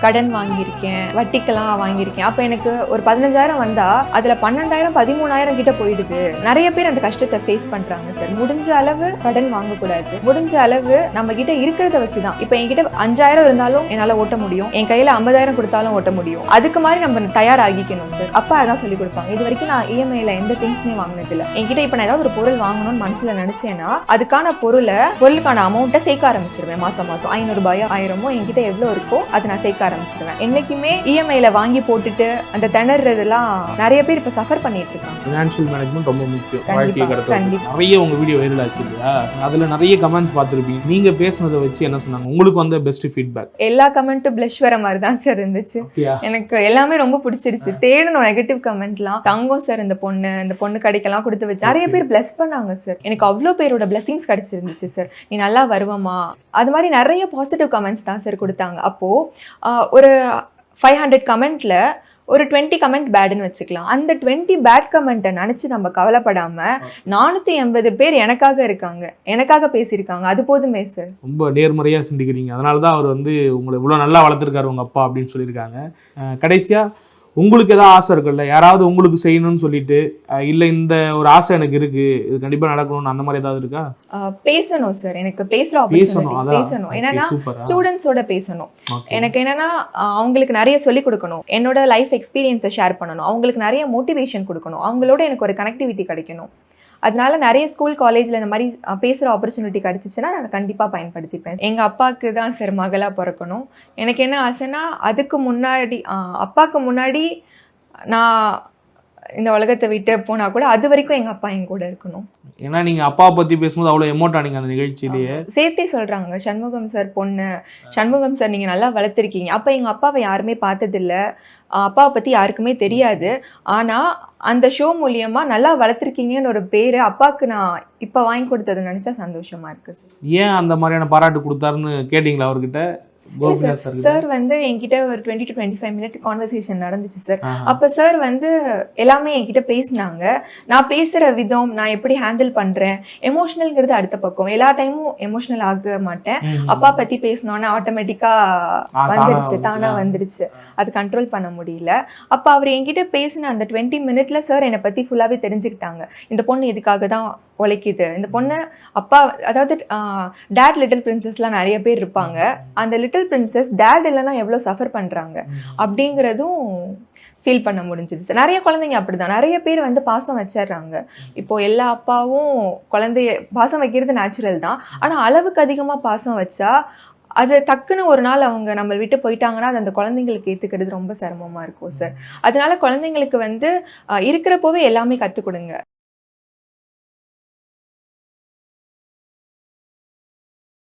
கடன் வாங்கியிருக்கேன், வட்டிக்கெல்லாம் வாங்கியிருக்கேன். அப்போ எனக்கு ஒரு 15,000 வந்தா அதில் 12,000 13,000 கிட்ட போயிடுது. நிறைய பேர் அந்த கஷ்டத்தை ஃபேஸ் பண்றாங்க சார். முடிஞ்ச அளவு கடன் வாங்கக்கூடாது. முடிஞ்ச அளவு நம்ம கிட்ட இருக்கிறத வச்சுதான். இப்போ என்கிட்ட 5,000 இருந்தாலும் என்னால் ஓட்ட முடியும், என் கையில் 50,000 கொடுத்தாலும் ஓட்ட முடியும். அதுக்கு மாதிரி நம்ம தயாராகிக்கணும் சார். அப்பா அதான் சொல்லி கொடுப்பாங்க. இது வரைக்கும் நான் இஎம்ஐல எந்த திங்ஸுமே வாங்கினதில்லை. என்கிட்ட இப்போ நான் ஏதாவது ஒரு பொருள் வாங்கணும்னு மனசுல நினைச்சேன்னா அதுக்கான பொருளுக்கான அமௌண்ட்டை சேர்க்க ஆரம்பிச்சிருவேன். மாசம் 500 ரூபாயோ 1000மோ என்கிட்ட எவ்வளோ இருக்கோ அதை நான் சேர்க்க ஆரம்பிச்சிருவேன். என்னைக்குமே இஎம்ஐல வாங்கி போட்டுட்டு அந்த திணறதெல்லாம் நிறைய பேர் இப்ப சஃபர் பண்ணிட்டு இருக்காங்க. ஃபினான்ஷியல் மேனேஜ்மெண்ட் ரொம்ப முக்கியம். நிறைய உங்க வீடியோ வைரல் ஆச்சு இல்லையா? அதுல நிறைய கமெண்ட்ஸ் பார்த்திருப்பீங்க. நீங்க பேசுனதை வச்சு என்ன சொன்னாங்க? உங்களுக்கு வந்து பெஸ்ட் ஃபீட்பேக்? எல்லா கமெண்ட்டும் ப்ளஷ் வர மாதிரி தான் சார் இருந்துச்சு. எனக்கு எல்லாமே ரொம்ப பிடிச்சிருச்சு. தேடணும் நெகட்டிவ் கமெண்ட்லாம். தங்கம் சார் இந்த பொண்ணு கடைக்கெல்லாம் கொடுத்து வச்சு நிறைய பேர் பிளஸ் பண்ணாங்க சார். எனக்கு அவ்வளோ பேரோட பிளஸிங்ஸ் கிடைச்சிருந்துச்சு சார். நீ நல்லா வருவமா, அது மாதிரி நிறைய பாசிட்டிவ் கமெண்ட்ஸ் தான் சார் கொடுத்தாங்க. அப்போ ஒரு 500 கமெண்ட்ல ஒரு 20 கமெண்ட் பேடுன்னு வச்சுக்கலாம். அந்த 20 பேட் கமெண்ட்டை நினச்சி நம்ம கவலைப்படாம 480 பேர் எனக்காக இருக்காங்க, எனக்காக பேசியிருக்காங்க. அது போதுமே சார். ரொம்ப நேர்மறையா சிந்திக்கிறீங்க. அதனால தான் அவர் வந்து உங்களை இவ்வளோ நல்லா வளர்த்துருக்காரு உங்க அப்பா அப்படின்னு சொல்லியிருக்காங்க. கடைசியா உங்களுக்கு ஏதாவது ஆசை இருக்குல்ல, யாராவது உங்களுக்கு செய்யணும்னு சொல்லிட்டு இல்லை இந்த ஒரு ஆசை எனக்கு இருக்கு, இது கண்டிப்பா நடக்கணும்னு அந்த மாதிரி ஏதாவது இருக்கா? பேசணும் சார். எனக்கு பேசணும். என்னன்னா ஸ்டூடெண்ட்ஸோட பேசணும். எனக்கு என்னன்னா அவங்களுக்கு நிறைய சொல்லிக் கொடுக்கணும், என்னோட லைஃப் எக்ஸ்பீரியன்ஸை ஷேர் பண்ணணும், அவங்களுக்கு நிறைய மோட்டிவேஷன் கொடுக்கணும், அவங்களோட எனக்கு ஒரு கனெக்டிவிட்டி கிடைக்கணும். அதனால நிறைய ஸ்கூல் காலேஜில் இந்த மாதிரி பேசுகிற ஆப்பர்ச்சுனிட்டி கிடச்சிச்சுன்னா நான் கண்டிப்பாக பயன்படுத்திப்பேன். எங்கள் அப்பாவுக்கு தான் சார் மகளாக பிறக்கணும். எனக்கு என்ன ஆசைன்னா அதுக்கு முன்னாடி அப்பாவுக்கு முன்னாடி நான் இந்த உலகத்தை விட்டு போனால் கூட அது வரைக்கும் எங்கள் அப்பா என் கூட இருக்கணும். ஏன்னா நீங்கள் அப்பாவை பற்றி பேசும்போது அவ்வளோ எமோட்டானீங்க அந்த நிகழ்ச்சியிலேயே. சேர்த்தே சொல்கிறாங்க, சண்முகம் சார் பொண்ணு, சண்முகம் சார் நீங்கள் நல்லா வளர்த்துருக்கீங்க. அப்போ எங்கள் அப்பாவை யாருமே பார்த்ததில்லை, அப்பாவை பற்றி யாருக்குமே தெரியாது. ஆனால் அந்த ஷோ மூலியமாக நல்லா வளர்த்துருக்கீங்கன்னு ஒரு பேர் அப்பாவுக்கு நான் இப்போ வாங்கி கொடுத்தது நினச்சா சந்தோஷமாக இருக்குது சார். ஏன் அந்த மாதிரியான பாராட்டு கொடுத்தாருன்னு கேட்டிங்களா அவர்கிட்ட? சார் வந்து என்கிட்ட ஒரு 20 to 25 மினிட் கான்வர்சேஷன் நடந்துச்சு சார். அப்போ சார் வந்து எல்லாமே என்கிட்ட பேசினாங்க. நான் பேசுகிற விதம், நான் எப்படி ஹேண்டில் பண்ணுறேன், எமோஷனல்ங்கிறது அடுத்த பக்கம். எல்லா டைமும் எமோஷனல் ஆக மாட்டேன். அப்பா பற்றி பேசினோன்னா ஆட்டோமேட்டிக்காக தானாக வந்துடுச்சு. அது கண்ட்ரோல் பண்ண முடியல. அப்போ அவர் என்கிட்ட பேசின அந்த 20 மினிட்ல சார் என்னை பற்றி ஃபுல்லாகவே தெரிஞ்சுக்கிட்டாங்க. இந்த பொண்ணு இதுக்காக தான் உழைக்குது, இந்த பொண்ணு அப்பா, அதாவது டேட் லிட்டில் பிரின்சஸ்லாம் நிறைய பேர் இருப்பாங்க. அந்த லிட்டில் பிரின்சஸ் டேட் இல்லைன்னா எவ்வளோ சஃபர் பண்ணுறாங்க அப்படிங்கிறதும் ஃபீல் பண்ண முடிஞ்சுது சார். நிறைய குழந்தைங்க அப்படிதான், நிறைய பேர் வந்து பாசம் வச்சிடுறாங்க. இப்போது எல்லா அப்பாவும் குழந்தைய பாசம் வைக்கிறது நேச்சுரல் தான். ஆனால் அளவுக்கு அதிகமாக பாசம் வச்சா அது டக்குன்னு ஒரு நாள் அவங்க நம்ம விட்டு போயிட்டாங்கன்னா அது அந்த குழந்தைங்களுக்கு ஏற்றுக்கிறது ரொம்ப சிரமமாக இருக்கும் சார். அதனால குழந்தைங்களுக்கு வந்து இருக்கிறப்போவே எல்லாமே கற்றுக் கொடுங்க.